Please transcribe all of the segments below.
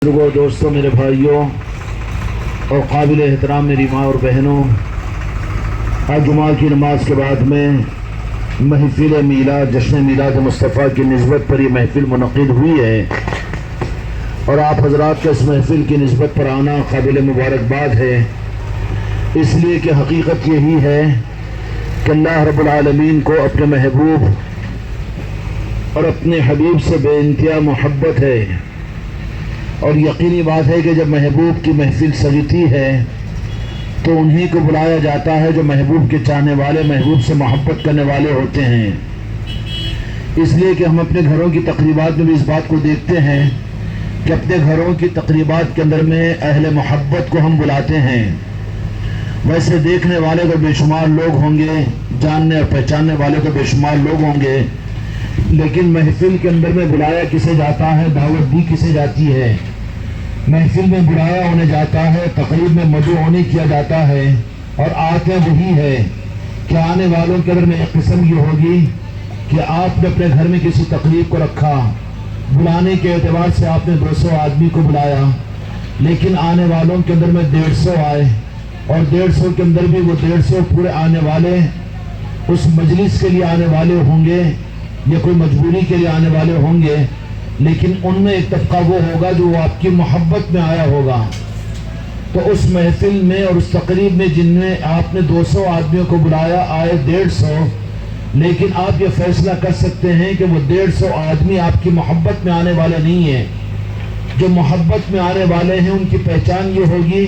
بزرگوں، دوستوں، میرے بھائیوں اور قابل احترام میری ماں اور بہنوں، آج جمعہ کی نماز کے بعد میں محفل میلاد، جشن میلاد مصطفیٰ کی نسبت پر یہ محفل منعقد ہوئی ہے، اور آپ حضرات کے اس محفل کی نسبت پر آنا قابل مبارکباد ہے، اس لیے کہ حقیقت یہی ہے کہ اللہ رب العالمین کو اپنے محبوب اور اپنے حبیب سے بے انتہا محبت ہے، اور یقینی بات ہے کہ جب محبوب کی محفل سجتی ہے تو انہی کو بلایا جاتا ہے جو محبوب کے چاہنے والے، محبوب سے محبت کرنے والے ہوتے ہیں۔ اس لیے کہ ہم اپنے گھروں کی تقریبات میں بھی اس بات کو دیکھتے ہیں کہ اپنے گھروں کی تقریبات کے اندر میں اہل محبت کو ہم بلاتے ہیں۔ ویسے دیکھنے والے تو بے شمار لوگ ہوں گے، جاننے اور پہچاننے والے تو بے شمار لوگ ہوں گے، لیکن محفل کے اندر میں بلایا کسے جاتا ہے، دعوت دی کسے جاتی ہے؟ محفل میں بلایا ہونے جاتا ہے، تقریب میں مدعو ہونے کیا جاتا ہے، اور آتے وہی ہے کہ آنے والوں کے اندر میں ایک قسم یہ ہوگی کہ آپ نے اپنے گھر میں کسی تقریب کو رکھا، بلانے کے اعتبار سے آپ نے 200 آدمی کو بلایا، لیکن آنے والوں کے اندر میں 150 آئے، اور 150 کے اندر بھی وہ 150 پورے آنے والے اس مجلس کے لیے آنے والے ہوں گے یا کوئی مجبوری کے لیے آنے والے ہوں گے، لیکن ان میں ایک طبقہ وہ ہوگا جو آپ کی محبت میں آیا ہوگا۔ تو اس محفل میں اور اس تقریب میں جن میں آپ نے 200 آدمیوں کو بلایا، آئے 150، لیکن آپ یہ فیصلہ کر سکتے ہیں کہ وہ 150 آدمی آپ کی محبت میں آنے والے نہیں ہیں۔ جو محبت میں آنے والے ہیں ان کی پہچان یہ ہوگی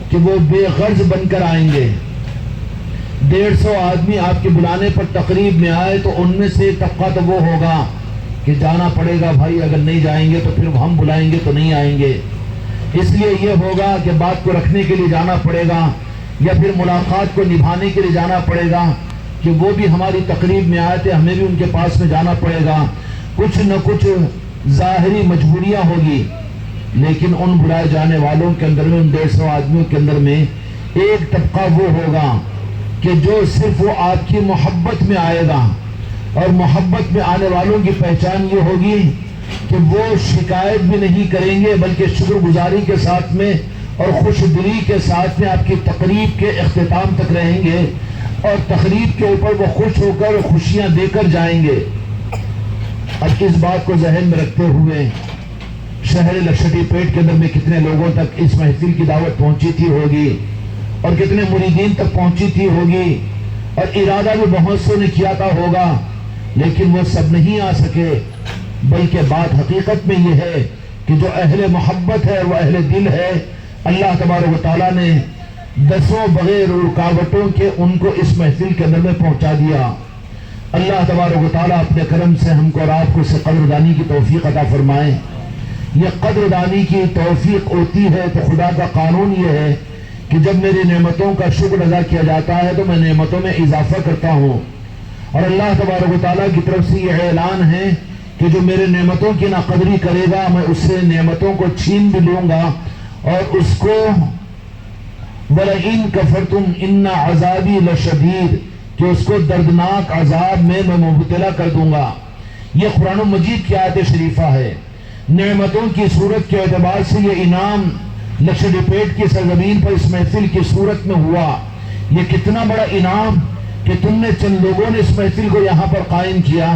کہ وہ بے غرض بن کر آئیں گے۔ 150 آدمی آپ کے بلانے پر تقریب میں آئے تو ان میں سے ایک طبقہ تو وہ ہوگا کہ جانا پڑے گا بھائی، اگر نہیں جائیں گے تو پھر ہم بلائیں گے تو نہیں آئیں گے، اس لیے یہ ہوگا کہ بات کو رکھنے کے لیے جانا پڑے گا، یا پھر ملاقات کو نبھانے کے لیے جانا پڑے گا کہ وہ بھی ہماری تقریب میں آئے تھے، ہمیں بھی ان کے پاس میں جانا پڑے گا۔ کچھ نہ کچھ ظاہری مجبوریاں ہوگی، لیکن ان بلائے جانے والوں کے اندر میں، ان 150 آدمیوں کے اندر میں ایک طبقہ وہ ہوگا کہ جو صرف وہ آپ کی محبت میں آئے گا، اور محبت میں آنے والوں کی پہچان یہ ہوگی کہ وہ شکایت بھی نہیں کریں گے، بلکہ شکر گزاری کے ساتھ میں اور خوش دلی کے ساتھ میں آپ کی تقریب کے اختتام تک رہیں گے، اور تقریب کے اوپر وہ خوش ہو کر خوشیاں دے کر جائیں گے۔ اب اس بات کو ذہن میں رکھتے ہوئے شہر لکشٹی پیٹ کے اندر میں کتنے لوگوں تک اس محفل کی دعوت پہنچی تھی ہوگی، اور کتنے مریدین تک پہنچی تھی ہوگی، اور ارادہ بھی بہت سے نے کیا تھا ہوگا، لیکن وہ سب نہیں آ سکے، بلکہ بات حقیقت میں یہ ہے کہ جو اہل محبت ہے، وہ اہل دل ہے، اللہ تبارک و تعالیٰ نے 10 بغیر رکاوٹوں کے ان کو اس محفل کے اندر میں پہنچا دیا۔ اللہ تبارک و تعالیٰ اپنے کرم سے ہم کو اور آپ کو اس سے قدردانی کی توفیق عطا فرمائے۔ یہ قدردانی کی توفیق ہوتی ہے تو خدا کا قانون یہ ہے کہ جب میری نعمتوں کا شکر ادا کیا جاتا ہے تو میں نعمتوں میں اضافہ کرتا ہوں، اور اللہ تبارک و تعالیٰ کی طرف سے یہ اعلان ہے کہ جو میرے نعمتوں کی ناقدری کرے گا میں اس سے نعمتوں کو چھین بھی لوں گا، اور اس کو وَلَئِن كَفَرْتُمْ إِنَّ عَذَابِي لَشَدِيدٌ، کہ اس کو دردناک عذاب میں مبتلا کر دوں گا۔ یہ قرآن مجید کی آیت شریفہ ہے۔ نعمتوں کی صورت کے اعتبار سے یہ انعام لکشٹی پیٹ کی سرزمین پر اس محفل کی صورت میں ہوا۔ یہ کتنا بڑا انعام کہ تم نے چند لوگوں نے اس محفل کو یہاں پر قائم کیا،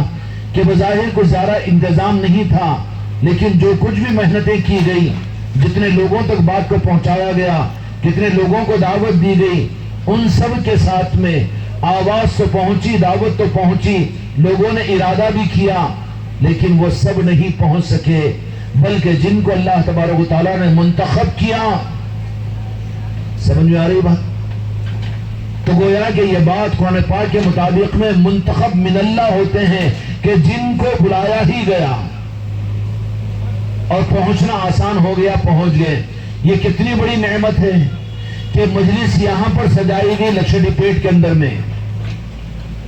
کہ بظاہر کوئی زیادہ انتظام نہیں تھا، لیکن جو کچھ بھی محنتیں کی گئی، جتنے لوگوں تک بات کو پہنچایا گیا، کتنے لوگوں کو دعوت دی گئی، ان سب کے ساتھ میں آواز تو پہنچی، دعوت تو پہنچی، لوگوں نے ارادہ بھی کیا، لیکن وہ سب نہیں پہنچ سکے، بلکہ جن کو اللہ تبارک و تعالیٰ نے منتخب کیا۔ سمجھ میں آ رہی بات؟ تو گویا کہ یہ بات قرآن پاک کے مطابق میں منتخب من اللہ ہوتے ہیں کہ جن کو بلایا ہی گیا اور پہنچنا آسان ہو گیا، پہنچ گئے۔ یہ کتنی بڑی نعمت ہے کہ مجلس یہاں پر سجائی گئی لکشٹی پیٹ کے اندر میں۔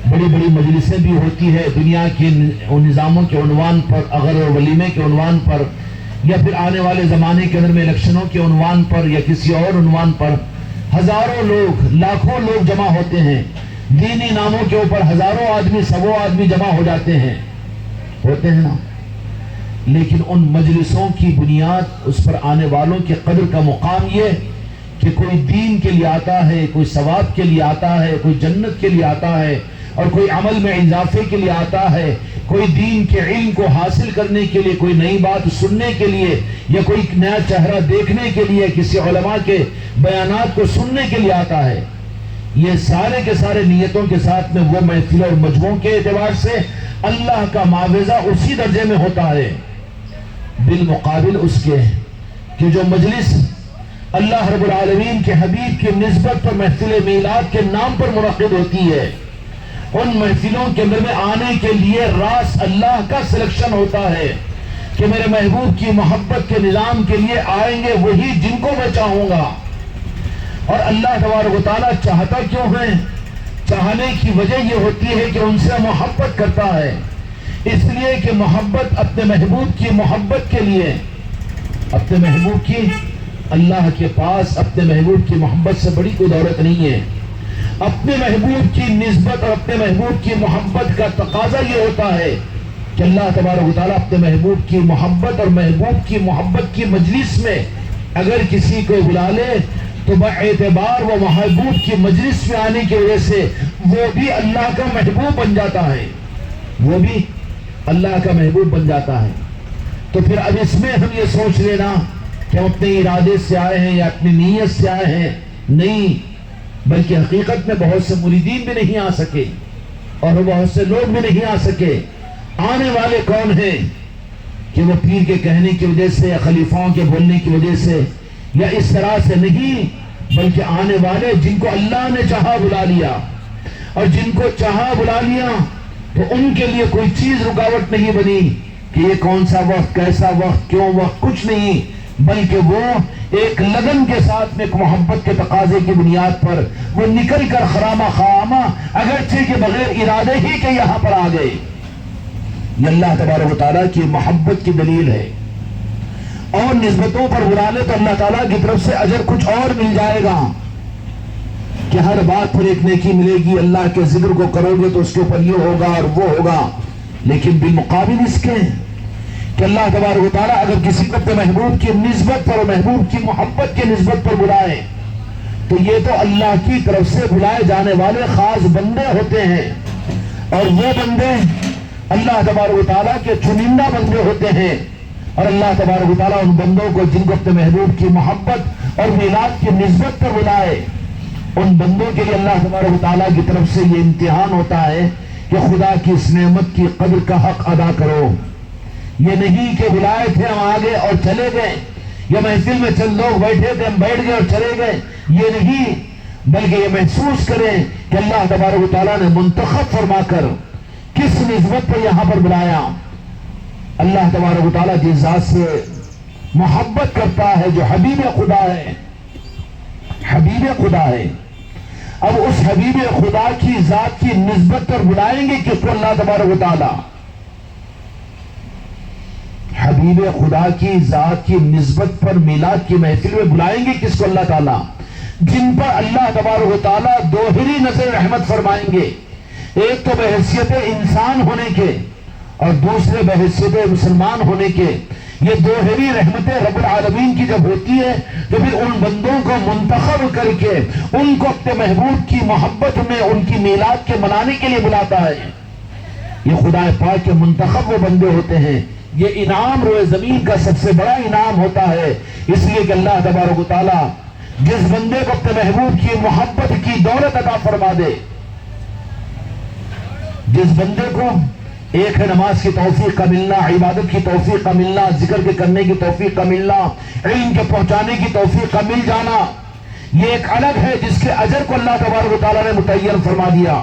بڑی بڑی مجلسیں بھی ہوتی ہے دنیا کے نظاموں کے عنوان پر، اگر ولیمے کے عنوان پر، یا پھر آنے والے زمانے کے اندر میں الیکشنوں کے عنوان پر، یا کسی اور عنوان پر ہزاروں لوگ، لاکھوں لوگ جمع ہوتے ہیں، دینی ناموں کے اوپر ہزاروں آدمی، سووں آدمی جمع ہو جاتے ہیں، ہوتے ہیں نا۔ لیکن ان مجلسوں کی بنیاد، اس پر آنے والوں کے قدر کا مقام یہ کہ کوئی دین کے لیے آتا ہے، کوئی ثواب کے لیے آتا ہے، کوئی جنت کے لیے آتا ہے، اور کوئی عمل میں اضافے کے لیے آتا ہے، کوئی دین کے علم کو حاصل کرنے کے لیے، کوئی نئی بات سننے کے لیے، یا کوئی نیا چہرہ دیکھنے کے لیے، کسی علماء کے بیانات کو سننے کے لیے آتا ہے۔ یہ سارے کے سارے نیتوں کے ساتھ میں وہ محفل اور مجموعوں کے اعتبار سے اللہ کا معاوضہ اسی درجے میں ہوتا ہے، بالمقابل اس کے کہ جو مجلس اللہ رب العالمین کے حبیب کی نسبت پر محفل میلاد کے نام پر منعقد ہوتی ہے، ان محفلوں کے اندر میں آنے کے لیے راس اللہ کا سلیکشن ہوتا ہے کہ میرے محبوب کی محبت کے نظام کے لیے آئیں گے وہی جن کو میں چاہوں گا۔ اور اللہ تبارک و تعالیٰ چاہتا کیوں ہے؟ چاہنے کی وجہ یہ ہوتی ہے کہ ان سے محبت کرتا ہے، اس لیے کہ محبت اپنے محبوب کی محبت کے لیے، اپنے محبوب کی، اللہ کے پاس اپنے محبوب کی محبت سے بڑی کوئی دولت نہیں ہے۔ اپنے محبوب کی نسبت اور اپنے محبوب کی محبت کا تقاضا یہ ہوتا ہے کہ اللہ تبارک و تعالیٰ اپنے محبوب کی محبت اور محبوب کی محبت کی مجلس میں اگر کسی کو بلا لے تو باعتبار وہ محبوب کی مجلس میں آنے کی وجہ سے وہ بھی اللہ کا محبوب بن جاتا ہے، وہ بھی اللہ کا محبوب بن جاتا ہے۔ تو پھر اب اس میں ہم یہ سوچ لینا کہ ہم اپنے ارادے سے آئے ہیں یا اپنی نیت سے آئے ہیں، نہیں، بلکہ حقیقت میں بہت سے مریدین بھی نہیں آ سکے اور بہت سے لوگ بھی نہیں آ سکے۔ آنے والے کون ہیں؟ کہ وہ پیر کے کہنے کی وجہ سے یا خلیفاؤں کے بولنے کی وجہ سے یا اس طرح سے نہیں، بلکہ آنے والے جن کو اللہ نے چاہا بلا لیا، اور جن کو چاہا بلا لیا تو ان کے لیے کوئی چیز رکاوٹ نہیں بنی کہ یہ کون سا وقت، کیسا وقت، کیوں وقت، کچھ نہیں، بلکہ وہ ایک لگن کے ساتھ میں ایک محبت کے تقاضے کی بنیاد پر وہ نکل کر خرامہ خامہ اگرچہ کے بغیر ارادے ہی کے یہاں پر آ گئے۔ یہ اللہ تبارک و تعالیٰ کی محبت کی دلیل ہے۔ اور نسبتوں پر بلا لے تو اللہ تعالیٰ کی طرف سے اجر کچھ اور مل جائے گا کہ ہر بات پر ایک نیکی ملے گی، اللہ کے ذکر کو کرو گے تو اس کے اوپر یہ ہوگا اور وہ ہوگا، لیکن بالمقابل اس کے کہ اللہ تبارک و تعالیٰ اگر کسی کو اپنے محبوب کی نسبت پر اور محبوب کی محبت کی نسبت پر بلائے تو یہ تو اللہ کی طرف سے بلائے جانے والے خاص بندے ہوتے ہیں، اور وہ بندے اللہ تبارک و تعالیٰ کے چنندہ بندے ہوتے ہیں، اور اللہ تبارک و تعالیٰ ان بندوں کو جن کو اپنے محبوب کی محبت اور میلاد کی نسبت پر بلائے، ان بندوں کے لیے اللہ تبارک و تعالیٰ کی طرف سے یہ امتحان ہوتا ہے کہ خدا کی اس نعمت کی قدر کا حق ادا کرو۔ یہ نہیں کہ بلائے تھے ہم آگے اور چلے گئے، یا محفل میں چند لوگ بیٹھے تھے ہم بیٹھ گئے اور چلے گئے، یہ نہیں، بلکہ یہ محسوس کریں کہ اللہ تبارک و تعالیٰ نے منتخب فرما کر کس نسبت پر یہاں پر بلایا۔ اللہ تبارک و تعالیٰ جس ذات سے محبت کرتا ہے جو حبیب خدا ہے، حبیب خدا ہے، اب اس حبیب خدا کی ذات کی نسبت پر بلائیں گے کس کو؟ اللہ تبارک و تعالیٰ حبیب خدا کی ذات کی نسبت پر میلاد کی محفل میں بلائیں گے کس کو؟ اللہ تعالیٰ جن پر اللہ تبارک و تعالیٰ دوہری نظر رحمت فرمائیں گے، ایک تو بحیثیت انسان ہونے کے اور دوسرے بحیثیت مسلمان ہونے کے۔ یہ دوہری رحمتیں رب العالمین کی جب ہوتی ہے تو پھر ان بندوں کو منتخب کر کے ان کو اپنے محبوب کی محبت میں ان کی میلاد کے منانے کے لیے بلاتا ہے۔ یہ خدا پاک کے منتخب وہ بندے ہوتے ہیں۔ یہ انعام روئے زمین کا سب سے بڑا انعام ہوتا ہے، اس لیے کہ اللہ تبارک و تعالیٰ جس بندے کو اپنے محبوب کی محبت کی دولت عطا فرما دے، جس بندے کو ایک ہے نماز کی توفیق کا ملنا، عبادت کی توفیق کا ملنا، ذکر کے کرنے کی توفیق کا ملنا، علم کے پہنچانے کی توفیق کا مل جانا، یہ ایک الگ ہے جس کے اجر کو اللہ تبارک و تعالیٰ نے متعین فرما دیا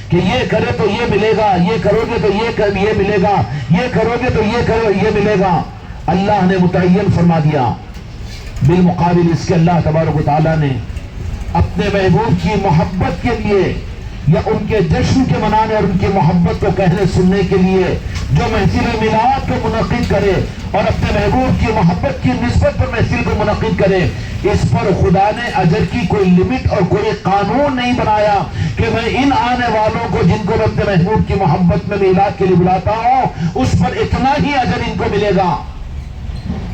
کہ یہ کرے تو یہ ملے گا، یہ کرو گے تو یہ ملے گا، یہ کرو گے تو یہ ملے گا، اللہ نے متعین فرما دیا۔ بالمقابل اس کے اللہ تبارک و تعالیٰ نے اپنے محبوب کی محبت کے لیے یا ان کے جشن کے منانے اور ان کی محبت کو کہنے سننے کے لیے جو محفل میلاد کو منعقد کرے اور اپنے محبوب کی محبت کی نسبت پر محفل کو منعقد کرے، اس پر خدا نے اجر کی کوئی لمٹ اور کوئی قانون نہیں بنایا کہ میں ان آنے والوں کو جن کو میں اپنے محبوب کی محبت میں میلاد کے لیے بلاتا ہوں اس پر اتنا ہی اجر ان کو ملے گا۔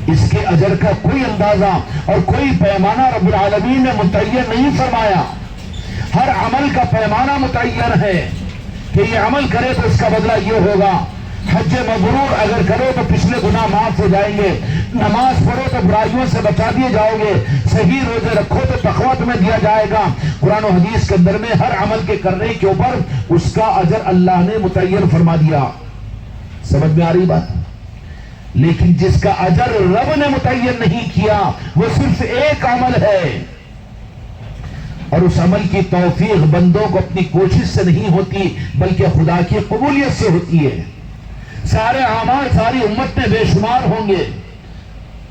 اس کے اجر کا کوئی اندازہ اور کوئی پیمانہ رب العالمین نے متعین نہیں فرمایا۔ ہر عمل کا پیمانہ متعین ہے کہ یہ عمل کرے تو اس کا بدلہ یہ ہوگا۔ حج مبرور اگر کرو تو پچھلے گناہ معاف ہو جائیں گے، نماز پڑھو تو برائیوں سے بچا دیے جاؤ گے، صحیح روزے رکھو تو تقویٰ تمہیں دیا جائے گا۔ قرآن و حدیث کے اندر میں ہر عمل کے کرنے کے اوپر اس کا اجر اللہ نے متعین فرما دیا۔ سمجھ میں آ رہی بات؟ لیکن جس کا اجر رب نے متعین نہیں کیا وہ صرف ایک عمل ہے، اور اس عمل کی توفیق بندوں کو اپنی کوشش سے نہیں ہوتی بلکہ خدا کی قبولیت سے ہوتی ہے۔ سارے اعمال ساری امت میں بے شمار ہوں گے۔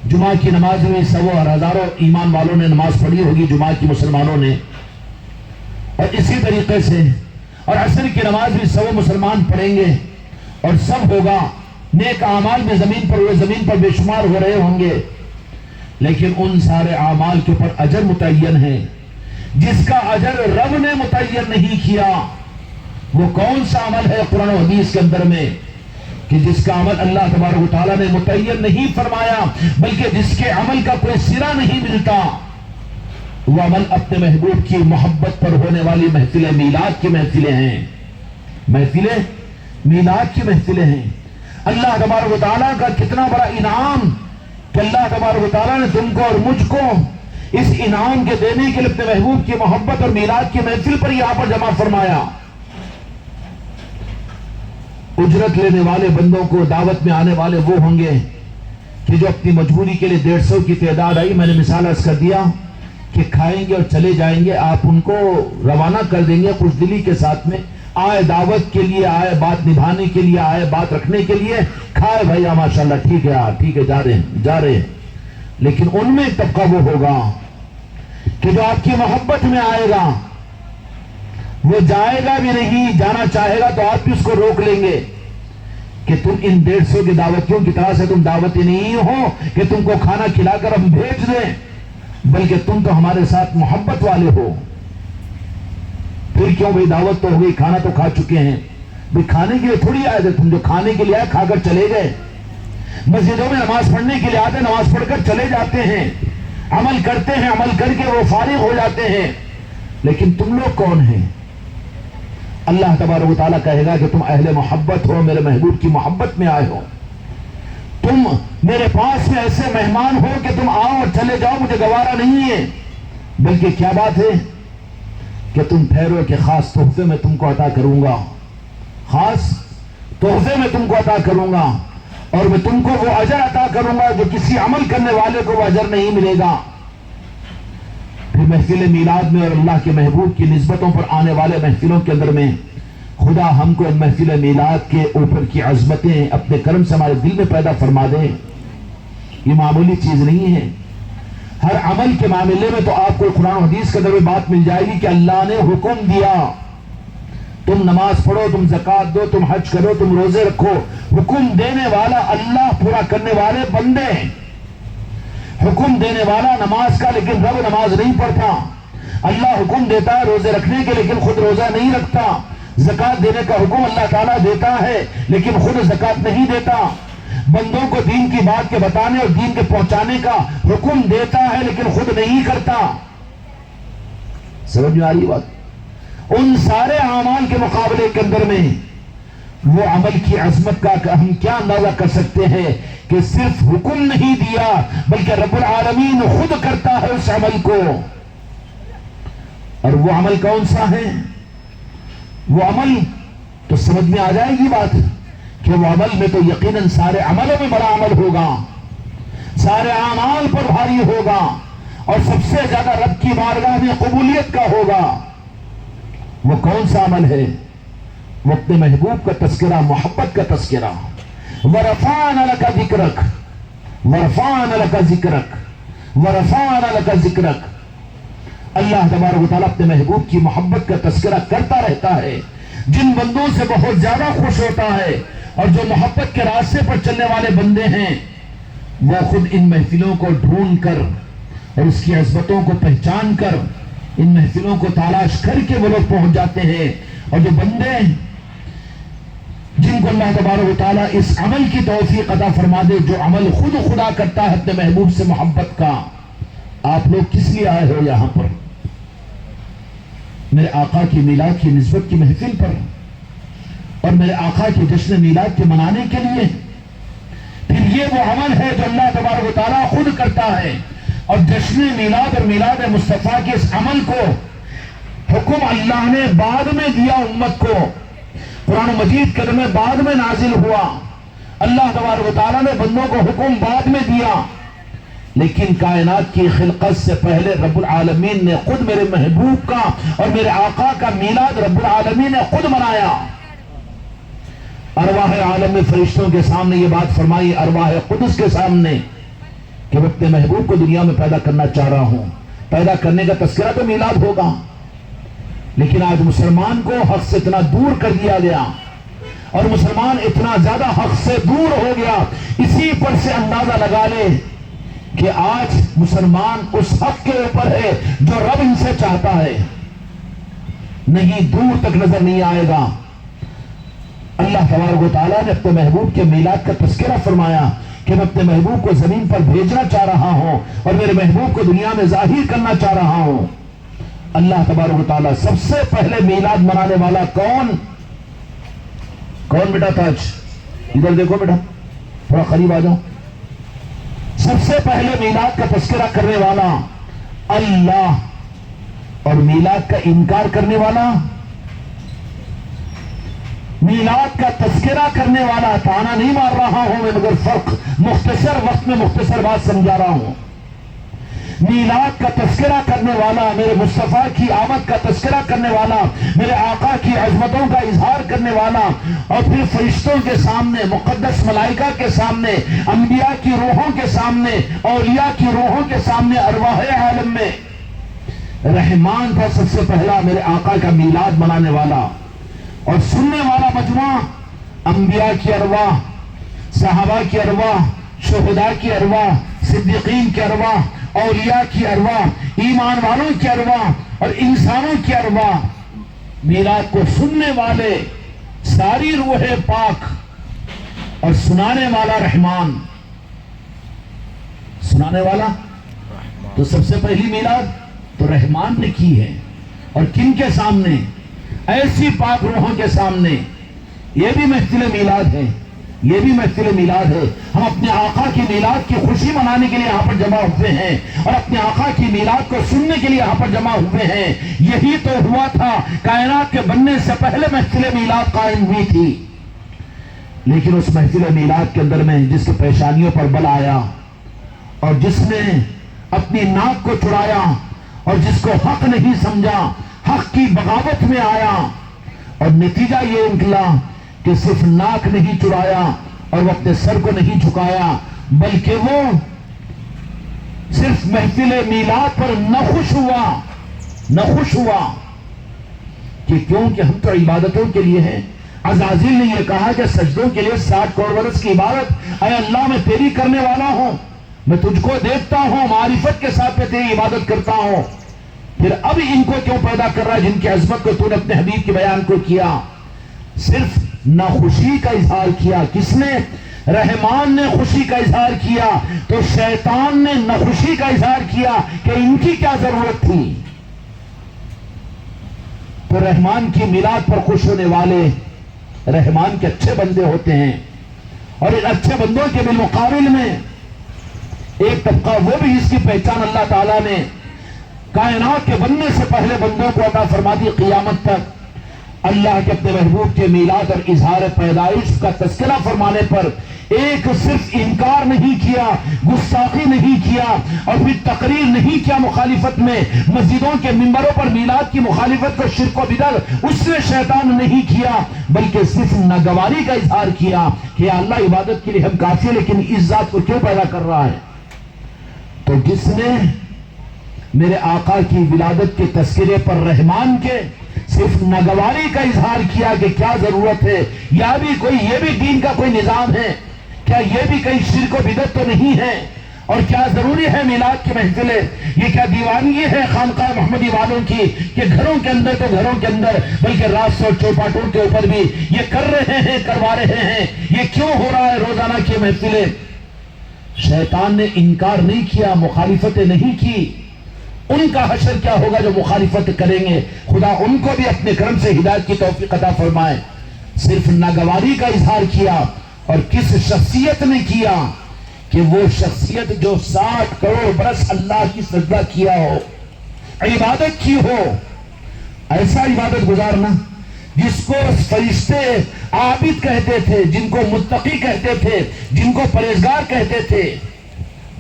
جمعہ کی نماز میں سو اور ہزاروں ایمان والوں نے نماز پڑھی ہوگی جمعہ کی مسلمانوں نے، اور اسی طریقے سے اور عصر کی نماز بھی سو مسلمان پڑھیں گے، اور سب ہوگا۔ نیک اعمال بھی زمین پر بے شمار ہو رہے ہوں گے، لیکن ان سارے اعمال کے اوپر اجر متعین ہے۔ جس کا اجر رب نے متعین نہیں کیا وہ کون سا عمل ہے قرآن و حدیث کے اندر میں کہ جس کا عمل اللہ تبارک و تعالیٰ نے متعین نہیں فرمایا بلکہ جس کے عمل کا کوئی سرا نہیں ملتا، وہ عمل اپنے محبوب کی محبت پر ہونے والی محفل میلاد کی محفلیں ہیں۔ محفل میلاد کی محفلیں ہیں۔ اللہ تبارک و تعالیٰ کا کتنا بڑا انعام کہ اللہ تبارک و تعالیٰ نے تم کو اور مجھ کو اس انعام کے دینے کے لیے اپنے محبوب کی محبت اور میلاد کی محفل پر یہاں پر جمع فرمایا۔ اجرت لینے والے بندوں کو دعوت میں آنے والے وہ ہوں گے کہ جو اپنی مجبوری کے لیے 150 کی تعداد آئی، میں نے مثال عرض کر دیا کہ کھائیں گے اور چلے جائیں گے، آپ ان کو روانہ کر دیں گے خوش دلی کے ساتھ میں، آئے دعوت کے لیے، آئے بات نبھانے کے لیے، آئے بات رکھنے کے لیے، کھائے بھائی ماشاءاللہ ٹھیک ہے ٹھیک ہے جا رہے ہیں۔ لیکن ان میں ایک طبقہ وہ ہوگا کہ جو آپ کی محبت میں آئے گا، وہ جائے گا بھی نہیں، جانا چاہے گا تو آپ بھی اس کو روک لیں گے کہ تم ان 150 کی دعوتیوں کی طرح سے تم دعوتی نہیں ہو کہ تم کو کھانا کھلا کر ہم بھیج دیں، بلکہ تم تو ہمارے ساتھ محبت والے ہو۔ پھر کیوں بھائی دعوت تو ہو گئی، کھانا تو کھا چکے ہیں، بھائی کھانے کے لیے تھوڑی آئے تھے، تم جو کھانے کے لیے آئے کھا کر چلے گئے۔ مسجدوں میں نماز پڑھنے کے لیے آتے، نماز پڑھ کر چلے جاتے ہیں، عمل کرتے ہیں، عمل کر کے وہ فارغ ہو جاتے ہیں، لیکن تم لوگ کون ہیں؟ اللہ تبارک و تعالیٰ کہے گا کہ تم اہل محبت ہو، میرے محبوب کی محبت میں آئے ہو، تم میرے پاس میں ایسے مہمان ہو کہ تم آؤ اور چلے جاؤ، مجھے گوارا نہیں ہے، بلکہ کیا بات ہے کہ تم ٹھہرو کہ خاص تحفے میں تم کو عطا کروں گا، خاص تحفے میں تم کو عطا کروں گا، اور میں تم کو وہ اجر عطا کروں گا جو کسی عمل کرنے والے کو وہ اجر نہیں ملے گا۔ پھر محفل میلاد میں اور اللہ کے محبوب کی نسبتوں پر آنے والے محفلوں کے اندر میں خدا ہم کو ان محفل میلاد کے اوپر کی عظمتیں اپنے کرم سے ہمارے دل میں پیدا فرما دے۔ یہ معمولی چیز نہیں ہے۔ ہر عمل کے معاملے میں تو آپ کو قرآن و حدیث کے اندر میں بات مل جائے گی کہ اللہ نے حکم دیا تم نماز پڑھو، تم زکوٰۃ دو، تم حج کرو، تم روزے رکھو۔ حکم دینے والا اللہ، پورا کرنے والے بندے۔ حکم دینے والا نماز کا، لیکن رب نماز نہیں پڑھتا۔ اللہ حکم دیتا ہے روزے رکھنے کے، لیکن خود روزہ نہیں رکھتا۔ زکوٰۃ دینے کا حکم اللہ تعالیٰ دیتا ہے، لیکن خود زکوٰۃ نہیں دیتا۔ بندوں کو دین کی بات کے بتانے اور دین کے پہنچانے کا حکم دیتا ہے، لیکن خود نہیں کرتا۔ سمجھ میں آ رہی بات؟ ان سارے اعمال کے مقابلے کے اندر میں وہ عمل کی عظمت کا ہم کیا اندازہ کر سکتے ہیں کہ صرف حکم نہیں دیا بلکہ رب العالمین خود کرتا ہے اس عمل کو۔ اور وہ عمل کون سا ہے؟ وہ عمل تو سمجھ میں آ جائے گی بات کہ وہ عمل میں تو یقیناً سارے عملوں میں بڑا عمل ہوگا، سارے اعمال پر بھاری ہوگا، اور سب سے زیادہ رب کی بارگاہ میں قبولیت کا ہوگا۔ وہ کون سا عمل ہے؟ وہ اپنے محبوب کا تذکرہ، محبت کا تذکرہ۔ وَرَفَعْنَا لَكَ ذِكْرَكَ وَرَفَعْنَا لَكَ ذِكْرَكَ وَرَفَعْنَا لَكَ ذِكْرَكَ۔ اللہ تبارک و تعالیٰ اپنے محبوب کی محبت کا تذکرہ کرتا رہتا ہے۔ جن بندوں سے بہت زیادہ خوش ہوتا ہے اور جو محبت کے راستے پر چلنے والے بندے ہیں وہ خود ان محفلوں کو ڈھونڈ کر اور اس کی عظمتوں کو پہچان کر ان محفلوں کو تلاش کر کے وہ لوگ پہنچ جاتے ہیں. اور جو بندے جن کو اللہ تبارک و تعالیٰ اس عمل کی توفیق عطا فرما دے جو عمل خود خدا کرتا ہے اپنے محبوب سے محبت کا. آپ لوگ کس لیے آئے ہو یہاں پر؟ میرے آقا کی میلاد کی نسبت کی محفل پر اور میرے آقا کے جشن میلاد کے منانے کے لیے. پھر یہ وہ عمل ہے جو اللہ تبارک و تعالیٰ خود کرتا ہے. اور جشن میلاد اور میلاد مصطفیٰ کے اس عمل کو حکم اللہ نے بعد میں دیا امت کو. قرآن مجید کے میں بعد میں نازل ہوا. اللہ تبارک و تعالیٰ نے بندوں کو حکم بعد میں دیا. لیکن کائنات کی خلقت سے پہلے رب العالمین نے خود میرے محبوب کا اور میرے آقا کا میلاد رب العالمین نے خود منایا. ارواح عالم فرشتوں کے سامنے یہ بات فرمائی، ارواح قدس کے سامنے، کہ میں اپنے محبوب کو دنیا میں پیدا کرنا چاہ رہا ہوں. پیدا کرنے کا تذکرہ تو میلاد ہوگا، لیکن آج مسلمان کو حق سے اتنا دور کر دیا گیا اور مسلمان اتنا زیادہ حق سے دور ہو گیا. اسی پر سے اندازہ لگا لے کہ آج مسلمان اس حق کے اوپر ہے جو رب ان سے چاہتا ہے. نہیں، دور تک نظر نہیں آئے گا. اللہ تبارک و تعالیٰ نے اپنے محبوب کے میلاد کا تذکرہ فرمایا کہ میں اپنے محبوب کو زمین پر بھیجنا چاہ رہا ہوں اور میرے محبوب کو دنیا میں ظاہر کرنا چاہ رہا ہوں. اللہ تبارک و تعالیٰ سب سے پہلے میلاد منانے والا کون بیٹا تاج؟ ادھر دیکھو بیٹا، تھوڑا قریب آ جاؤ. سب سے پہلے میلاد کا تذکرہ کرنے والا اللہ، اور میلاد کا انکار کرنے والا، میلاد کا تذکرہ کرنے والا. تانا نہیں مار رہا ہوں میں، مگر فرق مختصر وقت میں مختصر بات سمجھا رہا ہوں. میلاد کا تذکرہ کرنے والا، میرے مصطفیٰ کی آمد کا تذکرہ کرنے والا، میرے آقا کی عظمتوں کا اظہار کرنے والا، اور پھر فرشتوں کے سامنے، مقدس ملائکہ کے سامنے، انبیاء کی روحوں کے سامنے، اولیاء کی روحوں کے سامنے، ارواح عالم میں رحمان تھا سب سے پہلا میرے آقا کا میلاد منانے والا اور سننے والا مجموعہ. انبیاء کی ارواح، صحابہ کی ارواح، شہداء کی ارواح، صدیقین کی ارواح، اولیاء کی ارواح، ایمان والوں کی ارواح اور انسانوں کی ارواح. میلاد کو سننے والے ساری روح پاک اور سنانے والا رحمان. سنانے والا تو سب سے پہلی میلاد تو رحمان نے کی ہے. اور کن کے سامنے؟ ایسی پاک روحوں کے سامنے. یہ بھی محفل میلاد ہے، یہ بھی محفل میلاد ہے. ہم اپنے آقا کی میلاد کی خوشی منانے کے لیے یہاں پر جمع ہوئے ہیں اور اپنے آقا کی میلاد کو سننے کے لیے یہاں پر جمع ہوئے ہیں. یہی تو ہوا تھا، کائنات کے بننے سے پہلے محفل میلاد قائم ہوئی تھی. لیکن اس محفل میلاد کے اندر میں جس کے پیشانیوں پر بل آیا اور جس نے اپنی ناک کو چڑھایا اور جس کو حق نہیں سمجھا، حق کی بغاوت میں آیا، اور نتیجہ یہ نکلا کہ صرف ناک نہیں چڑھایا اور وہ اپنے سر کو نہیں جھکایا، بلکہ وہ صرف محفل میلاد پر نہ خوش ہوا کہ کیونکہ ہم تو عبادتوں کے لیے ہیں. عزازیل نے یہ کہا کہ سجدوں کے لیے 60 کروڑ برس کی عبادت، اے اللہ میں تیری کرنے والا ہوں، میں تجھ کو دیکھتا ہوں، معرفت کے ساتھ میں تیری عبادت کرتا ہوں. پھر اب ان کو کیوں پیدا کر رہا ہے جن کی عظمت کو تو نے اپنے حبیب کے بیان کو کیا؟ صرف ناخوشی کا اظہار کیا. کس نے؟ رحمان نے خوشی کا اظہار کیا تو شیطان نے ناخوشی کا اظہار کیا کہ ان کی کیا ضرورت تھی. تو رحمان کی میلاد پر خوش ہونے والے رحمان کے اچھے بندے ہوتے ہیں، اور ان اچھے بندوں کے بالمقابل میں ایک طبقہ وہ بھی جس کی پہچان اللہ تعالیٰ نے کائنات کے بننے سے پہلے بندوں کو عطا فرما دی قیامت تک. اللہ کے اپنے محبوب کے میلاد اور اظہار پیدائش کا تذکرہ فرمانے پر ایک صرف انکار نہیں کیا، گستاخی نہیں کیا اور پھر تقریر نہیں کیا مخالفت میں. مسجدوں کے ممبروں پر میلاد کی مخالفت کو شرک و بدعت اس نے شیطان نہیں کیا، بلکہ صرف ناگواری کا اظہار کیا کہ اللہ عبادت کے لیے ہم کافی ہیں، لیکن اس ذات کو کیوں پیدا کر رہا ہے؟ تو جس نے میرے آقا کی ولادت کے تذکرے پر رحمان کے صرف ناگواری کا اظہار کیا کہ کیا ضرورت ہے، یا بھی کوئی یہ بھی دین کا کوئی نظام ہے کیا، یہ بھی کئی شرک و بدعت تو نہیں ہے، اور کیا ضروری ہے میلاد کی محفلیں، یہ کیا دیوانگی ہے خانقاہ محمدی والوں کی کہ گھروں کے اندر تو گھروں کے اندر بلکہ راستوں اور چوپاٹوں کے اوپر بھی یہ کر رہے ہیں، کروا رہے ہیں، یہ کیوں ہو رہا ہے روزانہ کی محفلیں؟ شیطان نے انکار نہیں کیا، مخالفتیں نہیں کی، ان کا حشر کیا ہوگا جو مخالفت کریں گے؟ خدا ان کو بھی اپنے کرم سے ہدایت کی توفیق عطا فرمائے۔ صرف ناگواری کا اظہار کیا، اور کس شخصیت نے کیا کہ وہ شخصیت جو 60 کروڑ برس اللہ کی سجدہ کیا ہو، عبادت کی ہو، ایسا عبادت گزارنا جس کو فرشتے عابد کہتے تھے، جن کو متقی کہتے تھے، جن کو پرہیزگار کہتے تھے،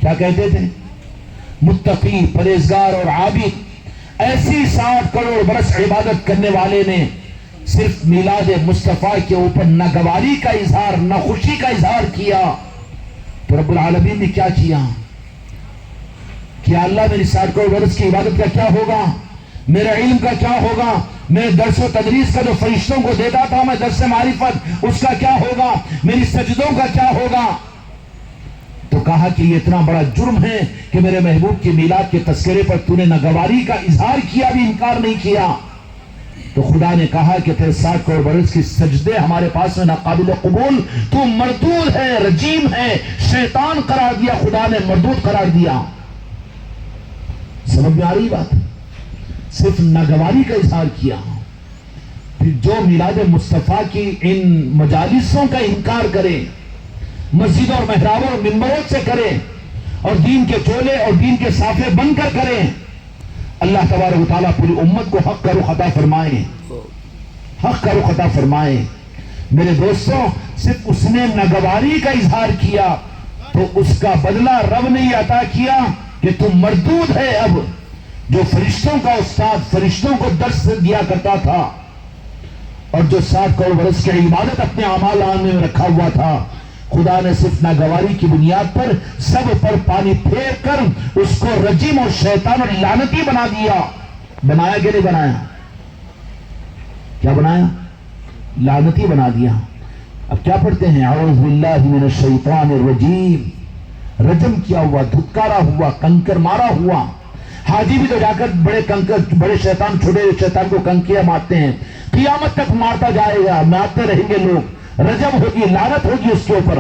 کیا کہتے تھے؟ متقی، پرہیزگار اور عابد، ایسی 60 کروڑ برس عبادت کرنے والے نے صرف میلاد مصطفیٰ کے اوپر ناگواری کا اظہار، ناخوشی کا اظہار کیا، تو رب العالمین نے کیا کیا؟ کیا اللہ میری 60 کروڑ برس کی عبادت کا کیا ہوگا؟ میرے علم کا کیا ہوگا؟ میں درس و تدریس کا جو فرشتوں کو دیتا تھا، میں درس معرفت، اس کا کیا ہوگا؟ میری سجدوں کا کیا ہوگا؟ تو کہا کہ یہ اتنا بڑا جرم ہے کہ میرے محبوب کی میلاد کے تذکرے پر تو نے ناگواری کا اظہار کیا بھی، انکار نہیں کیا۔ تو خدا نے کہا کہ تیرے 60 کروڑ برس کی سجدے ہمارے پاس میں ناقابل قبول، تو مردود ہے، رجیم ہے، شیطان قرار دیا، خدا نے مردود قرار دیا۔ سمجھ میں آ رہی بات؟ صرف ناگواری کا اظہار کیا۔ پھر جو میلاد مصطفیٰ کی ان مجالسوں کا انکار کرے، مسجدوں اور محرابوں اور منبروں سے کرے، اور دین کے چولے اور دین کے صافے بن کر کریں، اللہ تبارک و تعالیٰ پوری امت کو حق کا رخ عطا فرمائے، حق کا رخ عطا فرمائے۔ میرے دوستوں، صرف اس نے ناگواری کا اظہار کیا تو اس کا بدلہ رب نے یہ عطا کیا کہ تم مردود ہے۔ اب جو فرشتوں کا استاد فرشتوں کو درس دیا کرتا تھا، اور جو 60 کروڑ برس کی عبادت اپنے اعمال میں رکھا ہوا تھا، خدا نے صرف ناگواری کی بنیاد پر سب پر پانی پھیر کر اس کو رجیم اور شیطان اور لعنتی بنا دیا۔ بنایا کہ نہیں بنایا؟ کیا بنایا؟ لعنتی بنا دیا۔ اب کیا پڑھتے ہیں؟ اعوذ باللہ من الشیطان الرجیم، رجم کیا ہوا، دھتکارا ہوا، کنکر مارا ہوا۔ حاجی بھی تو جا کر بڑے شیطان چھوٹے شیطان کو کنکیاں مارتے ہیں، قیامت تک مارتا جائے گا، مارتے رہیں گے لوگ، رجم ہوگی، لعنت ہوگی اس کے اوپر۔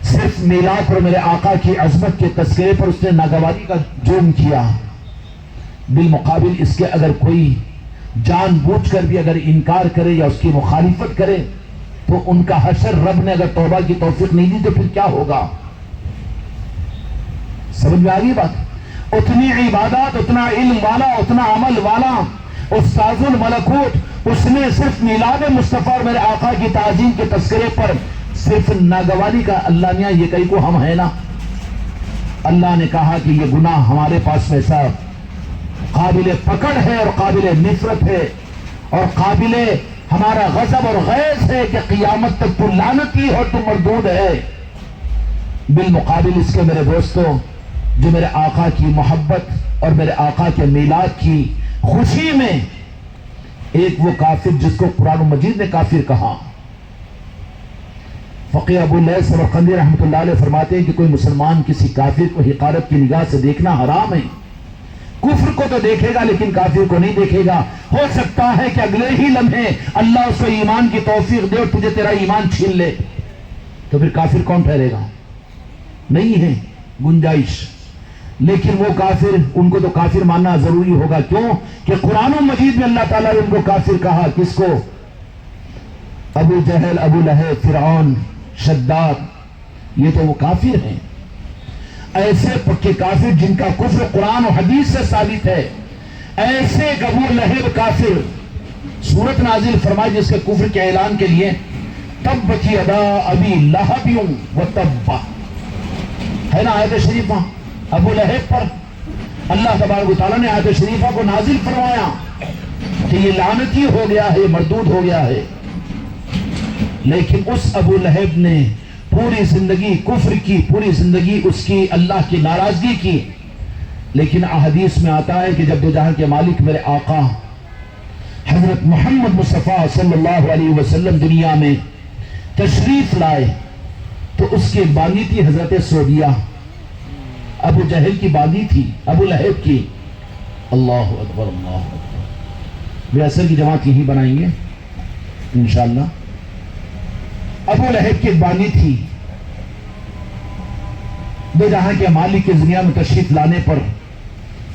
صرف میلاد پر میرے آقا کی عظمت کے تذکرے پر اس نے ناگواری کا جرم کیا۔ بالمقابل اس کے اگر کوئی جان بوجھ کر بھی اگر انکار کرے یا اس کی مخالفت کرے تو ان کا حشر رب نے اگر توبہ کی توفیق نہیں دی تو پھر کیا ہوگا؟ سمجھ میں آ گئی بات؟ اتنی عبادات، اتنا علم والا، اتنا عمل والا استاذ الملکوت، اس نے صرف میلاد مصطفیٰ اور میرے آقا کی تعظیم کے تذکرے پر صرف ناگواری کا، اللہ میاں یہ کئی کو ہم ہے نا، اللہ نے کہا کہ یہ گناہ ہمارے پاس میں ایسا قابل پکڑ ہے اور قابل نفرت ہے اور قابل ہمارا غضب اور غیظ ہے کہ قیامت تک تو لعنتی اور تو مردود ہے۔ بالمقابل اس کے میرے دوستوں، جو میرے آقا کی محبت اور میرے آقا کے میلاد کی خوشی میں ایک وہ کافر جس کو قرآن مجید نے کافر کہا، فقیہ ابو لیث سمرقندی رحمۃ اللہ علیہ فرماتے ہیں کہ کوئی مسلمان کسی کافر کو حقارت کی نگاہ سے دیکھنا حرام ہے۔ کفر کو تو دیکھے گا لیکن کافر کو نہیں دیکھے گا۔ ہو سکتا ہے کہ اگلے ہی لمحے اللہ اس کو ایمان کی توفیق دے اور تجھے تیرا ایمان چھین لے، تو پھر کافر کون ٹھہرے گا؟ نہیں ہے گنجائش۔ لیکن وہ کافر، ان کو تو کافر ماننا ضروری ہوگا۔ کیوں کہ قرآن مجید میں اللہ تعالیٰ نے ان کو کافر کہا۔ کس کو؟ ابو جہل، ابو لہب، فرعون، شداد، یہ تو وہ کافر ہیں، ایسے پکے کافر جن کا کفر قرآن و حدیث سے ثابت ہے۔ ایسے ابو لہب کافر، سورت نازل فرمائی جس کے کفر کے اعلان کے لیے، تبت یدا ابی لہب وتب، ہے نا آیت شریفہ ابو لہب پر؟ اللہ تبارک و تعالیٰ نے آیت شریفہ کو نازل فرمایا کہ یہ لعنتی ہو گیا ہے، مردود ہو گیا ہے۔ لیکن اس ابو لہب نے پوری زندگی کفر کی، پوری زندگی اس کی اللہ کی ناراضگی کی۔ لیکن احادیث میں آتا ہے کہ جب دو جہاں کے مالک میرے آقا حضرت محمد مصطفیٰ صلی اللہ علیہ وسلم دنیا میں تشریف لائے تو اس کی بانی تھی حضرت سعودیہ، ابو جہل کی بانی تھی، ابو لہب کی۔ اللہ اکبر اللہ اکبر۔ بے اثر کی جماعت یہی بنائیں گے انشاءاللہ۔ ابو لہب کی بانی تھی، دو جہاں کے مالک کے دنیا میں تشریف لانے پر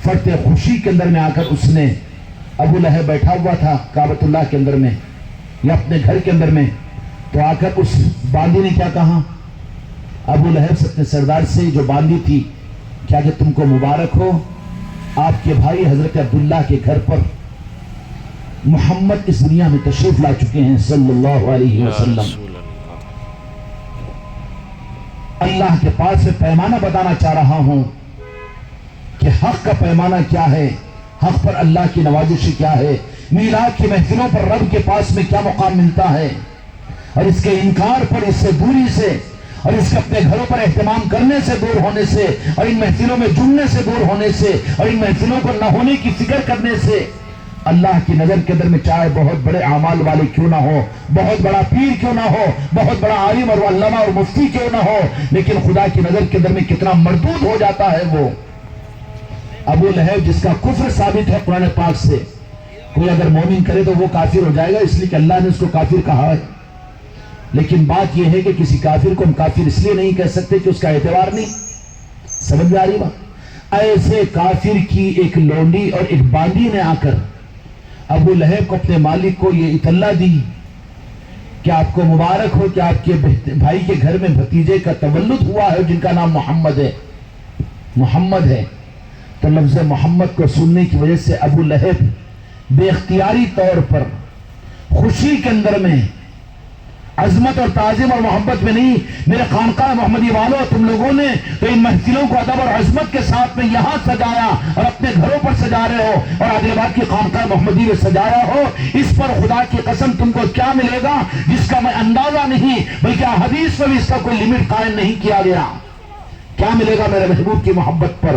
فرط خوشی کے اندر میں آ کر اس نے، ابو لہب بیٹھا ہوا تھا کعبۃ اللہ کے اندر میں یا اپنے گھر کے اندر میں، تو آ کر اس باندی نے کیا کہا؟ ابو لہب سے اپنے سردار سے جو باندی تھی، کیا کہ تم کو مبارک ہو، آپ کے بھائی حضرت عبداللہ کے گھر پر محمد اس دنیا میں تشریف لا چکے ہیں صلی اللہ علیہ وسلم۔ اللہ کے پاس سے پیمانہ بتانا چاہ رہا ہوں کہ حق کا پیمانہ کیا ہے، حق پر اللہ کی نوازش کیا ہے، میلاد کی محفلوں پر رب کے پاس میں کیا مقام ملتا ہے، اور اس کے انکار پر، اس سے دوری سے، اور اس کے اپنے گھروں پر اہتمام کرنے سے دور ہونے سے، اور ان محفلوں میں جڑنے سے دور ہونے سے، اور ان محفلوں کو نہ ہونے کی فکر کرنے سے اللہ کی نظر کے اندر میں چاہے بہت بڑے اعمال والے کیوں نہ ہو، بہت بڑا پیر کیوں نہ ہو، بہت بڑا عالم اور علامہ اور مفتی کیوں نہ ہو، لیکن خدا کی نظر کے اندر میں کتنا مردود ہو جاتا ہے وہ ابو لہب، جس کا کفر ثابت ہے قرآن پاک سے۔ کوئی اگر مومن کرے تو وہ کافر ہو جائے گا، اس لیے کہ اللہ نے اس کو کافر کہا ہے، لیکن بات یہ ہے کہ کسی کافر کو ہم کافر اس لیے نہیں کہہ سکتے کہ اس کا اعتبار نہیں۔ سمجھ میں آ رہی بات؟ ایسے کافر کی ایک لونڈی اور ایک باندی نے آ کر ابو لہب کو، اپنے مالک کو یہ اطلاع دی کہ آپ کو مبارک ہو کہ آپ کے بھائی کے گھر میں بھتیجے کا تولد ہوا ہے جن کا نام محمد ہے، محمد ہے۔ تو لفظ محمد کو سننے کی وجہ سے ابو لہب بے اختیاری طور پر خوشی کے اندر میں، عظمت اور تعظیم اور محبت میں نہیں، میرے خانقاہ محمدی والوں، تم لوگوں نے تو ان محفلوں کو ادب اور عظمت کے ساتھ میں یہاں سجایا اور اپنے گھروں پر سجا رہے ہو اور عادل آباد کی خانقاہ محمدی میں سجایا ہو، اس پر خدا کی قسم تم کو کیا ملے گا جس کا میں اندازہ نہیں، بلکہ حدیث میں بھی اس کا کوئی لمٹ قائم نہیں کیا گیا۔ کیا ملے گا میرے محبوب کی محبت پر؟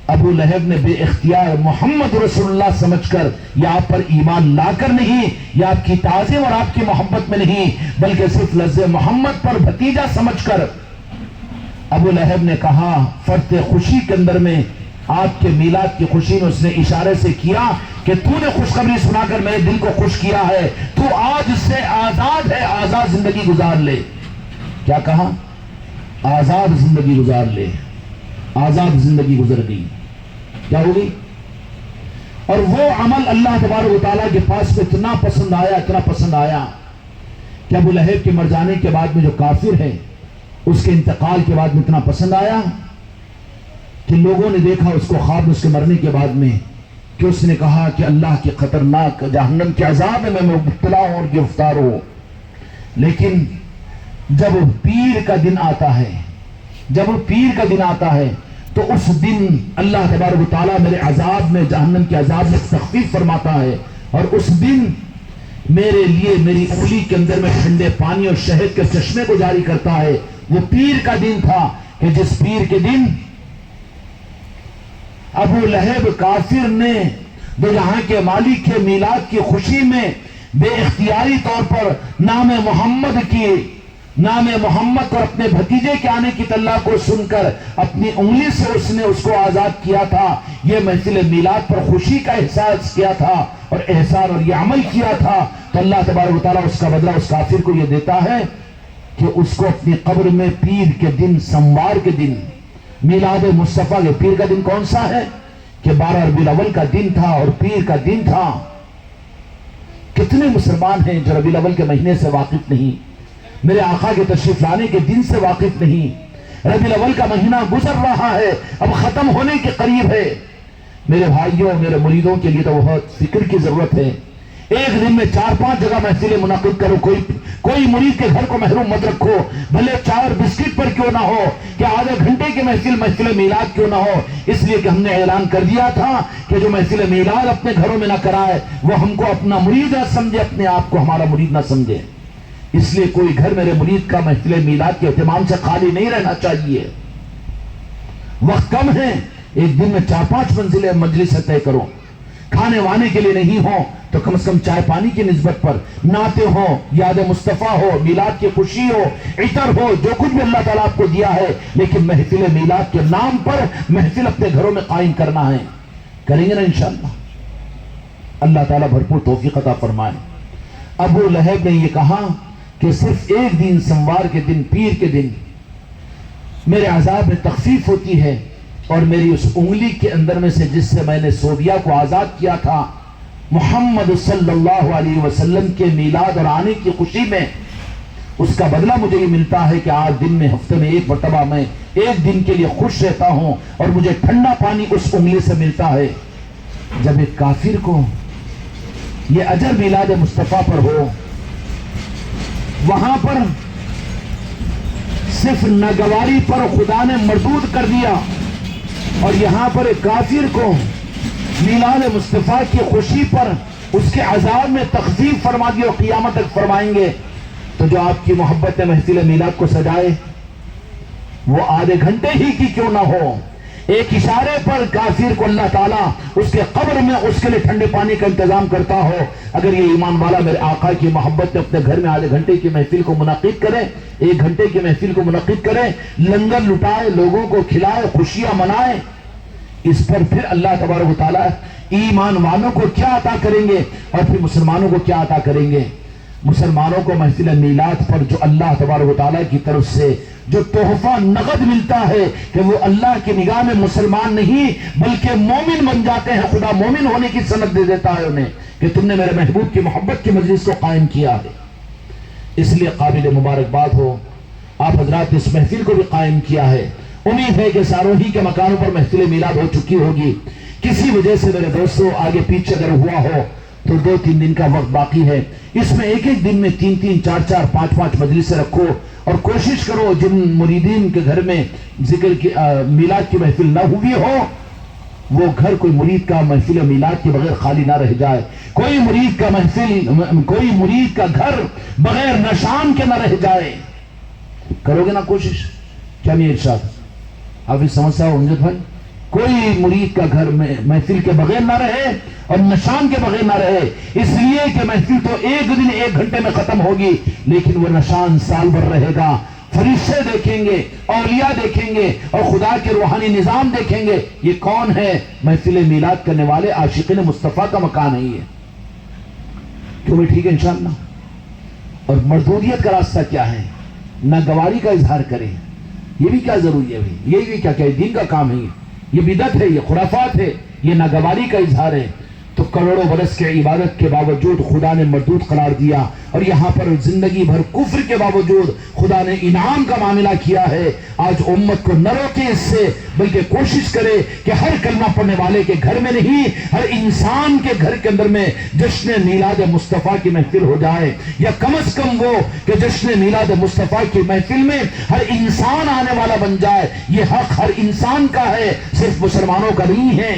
ابو لہب نے بے اختیار محمد رسول اللہ سمجھ کر، یا آپ پر ایمان لا کر نہیں، یا آپ کی تعظیم اور آپ کی محبت میں نہیں، بلکہ صرف لفظ محمد پر بھتیجا سمجھ کر ابو لہب نے کہا، فرط خوشی کے اندر میں، آپ کے میلاد کی خوشی میں اس نے اشارے سے کیا کہ تو نے خوشخبری سنا کر میرے دل کو خوش کیا ہے، تو آج سے آزاد ہے، آزاد زندگی گزار لے۔ کیا کہا؟ آزاد زندگی گزار لے۔ آزاد زندگی گزر گئی، کیا ہوگی؟ اور وہ عمل اللہ تبارک و تعالیٰ کے پاس میں اتنا پسند آیا، اتنا پسند آیا کہ ابو لہب کے مر جانے کے بعد میں جو کافر ہے، اس کے انتقال کے بعد میں اتنا پسند آیا کہ لوگوں نے دیکھا اس کو خواب میں، اس کے مرنے کے بعد میں، کہ اس نے کہا کہ اللہ کی خطرناک جہنم کے عذاب میں مبتلا ہوں اور گرفتار ہوں۔ لیکن جب پیر کا دن آتا ہے، جب پیر کا دن آتا ہے تو اس دن اللہ تبارک و تعالیٰ میرے عذاب میں، جہنم کے عذاب میں تخفیف فرماتا ہے، اور اس دن میرے لیے میری انگلی کے اندر میں ٹھنڈے پانی اور شہد کے چشمے کو جاری کرتا ہے۔ وہ پیر کا دن تھا کہ جس پیر کے دن ابو لہب کافر نے دو جہاں کے مالک کے میلاد کی خوشی میں بے اختیاری طور پر نام محمد اور اپنے بھتیجے کے آنے کی طلع کو سن کر اپنی انگلی سے اس نے اس کو آزاد کیا تھا۔ یہ محفل میلاد پر خوشی کا احساس کیا تھا اور احسان اور یہ عمل کیا تھا، تو اللہ تبارک و تعالیٰ اس کا بدلہ اس کافر کو یہ دیتا ہے کہ اس کو اپنی قبر میں پیر کے دن، سموار کے دن، میلاد مصطفیٰ کے پیر کا دن کون سا ہے کہ 12 ربیع الاول کا دن تھا اور پیر کا دن تھا۔ کتنے مسلمان ہیں جو ربیع الاول کے مہینے سے واقف نہیں، میرے آقا کے تشریف لانے کے دن سے واقف نہیں۔ ربیع الاول کا مہینہ گزر رہا ہے، اب ختم ہونے کے قریب ہے۔ میرے بھائیوں، میرے مریدوں کے لیے تو بہت فکر کی ضرورت ہے۔ ایک دن میں 4-5 جگہ محفلیں منعقد کرو، کوئی مرید کے گھر کو محروم مت رکھو، بھلے چائے اور بسکٹ پر کیوں نہ ہو، کہ آدھے گھنٹے کی محفل میلاد کیوں نہ ہو، اس لیے کہ ہم نے اعلان کر دیا تھا کہ جو محفل میلاد اپنے گھروں میں نہ کرائے وہ ہم کو اپنا مرید نہ سمجھے، اپنے آپ کو ہمارا مرید نہ سمجھے۔ اس لیے کوئی گھر میرے مرید کا محفل میلاد کے اہتمام سے خالی نہیں رہنا چاہیے۔ وقت کم ہے، ایک دن میں 4-5 منزلیں مجلس طے کرو، کھانے وانے کے لیے نہیں ہو تو کم از کم چائے پانی کی نسبت پر نعتیں ہوں، یاد مصطفیٰ ہو، میلاد کی خوشی ہو، عطر ہو، جو کچھ بھی اللہ تعالیٰ آپ کو دیا ہے، لیکن محفل میلاد کے نام پر محفل اپنے گھروں میں قائم کرنا ہے. کریں گے نا انشاءاللہ؟ اللہ تعالیٰ بھرپور توفیق عطا فرمائے. ابو لہب نے یہ کہا کہ صرف ایک دن، سموار کے دن، پیر کے دن میرے عذاب میں تخفیف ہوتی ہے، اور میری اس انگلی کے اندر میں سے جس سے میں نے سوبیا کو آزاد کیا تھا، محمد صلی اللہ علیہ وسلم کے میلاد اور آنے کی خوشی میں، اس کا بدلہ مجھے یہ ملتا ہے کہ آج دن میں، ہفتے میں ایک مرتبہ میں ایک دن کے لیے خوش رہتا ہوں، اور مجھے ٹھنڈا پانی اس انگلی سے ملتا ہے. جب ایک کافر کو یہ اجر میلاد مصطفیٰ پر ہو، وہاں پر صرف ناگواری پر خدا نے مردود کر دیا، اور یہاں پر ایک کافر کو میلاد مصطفیٰ کی خوشی پر اس کے عذاب میں تخفیف فرما دی اور قیامت تک فرمائیں گے. تو جو آپ کی محبت محفل میلاد کو سجائے، وہ آدھے گھنٹے ہی کی کیوں نہ ہو، ایک اشارے پر کافر کو اللہ تعالیٰ اس کے قبر میں اس کے لیے ٹھنڈے پانی کا انتظام کرتا ہو. اگر یہ ایمان والا میرے آقا کی محبت میں اپنے گھر میں آدھے گھنٹے کی محفل کو منعقد کرے، ایک گھنٹے کی محفل کو منعقد کرے، لنگر لٹائے، لوگوں کو کھلائے، خوشیاں منائے، اس پر پھر اللہ تبارک و تعالیٰ ایمان والوں کو کیا عطا کریں گے، اور پھر مسلمانوں کو کیا عطا کریں گے. مسلمانوں کو محفل میلاد پر جو اللہ تبارک و تعالیٰ کی طرف سے جو تحفہ نقد ملتا ہے کہ وہ اللہ کی نگاہ میں مسلمان نہیں بلکہ مومن بن جاتے ہیں. خدا مومن ہونے کی سند دے دیتا ہے انہیں کہ تم نے میرے محبوب کی محبت کی مجلس کو قائم کیا ہے. اس لیے قابل مبارکباد ہو، آپ حضرات نے اس محفل کو بھی قائم کیا ہے. امید ہے کہ ساروہی کے مکانوں پر محفل میلاد ہو چکی ہوگی. کسی وجہ سے میرے دوستوں آگے پیچھے اگر ہوا ہو تو 2-3 دن کا وقت باقی ہے. اس میں ایک ایک دن میں 3-3, 4-4, 5-5 مجلسیں رکھو، اور کوشش کرو جن مریدین کے گھر میں ذکر کی میلاد کی محفل نہ ہوئی ہو، وہ گھر کوئی مرید کا محفل میلاد کے بغیر خالی نہ رہ جائے. کوئی مرید کا گھر بغیر نشان کے نہ رہ جائے. کرو گے نا کوشش؟ کیا نہیں ارشاد آپ اس سمجھ صاحب امجد بھائی؟ کوئی مرید کا گھر میں محفل کے بغیر نہ رہے اور نشان کے بغیر نہ رہے. اس لیے کہ محفل تو ایک دن 1 گھنٹے میں ختم ہوگی، لیکن وہ نشان سال بھر رہے گا. فرشتے دیکھیں گے، اولیاء دیکھیں گے، اور خدا کے روحانی نظام دیکھیں گے. یہ کون ہے؟ محفل میلاد کرنے والے عاشقین مصطفیٰ کا مکان ہے یہ. کیوں بھی ٹھیک ہے انشاءاللہ. اور مردودیت کا راستہ کیا ہے؟ ناگواری کا اظہار کریں. یہ بھی کیا ضروری ہے بھائی؟ یہ بھی کیا دین کا کام ہے؟ یہ بدعت ہے، یہ خرافات ہے، یہ ناگواری کا اظہار ہے. تو کروڑوں برس کے عبادت کے باوجود خدا نے مردود قرار دیا، اور یہاں پر زندگی بھر کفر کے باوجود خدا نے انعام کا معاملہ کیا ہے. آج امت کو نہ روکے اس سے، بلکہ کوشش کرے کہ ہر کلمہ پڑھنے والے کے گھر میں نہیں، ہر انسان کے گھر کے اندر میں جشن میلاد مصطفیٰ کی محفل ہو جائے. یا کم از کم وہ کہ جشن میلاد مصطفیٰ کی محفل میں ہر انسان آنے والا بن جائے. یہ حق ہر انسان کا ہے، صرف مسلمانوں کا نہیں ہے.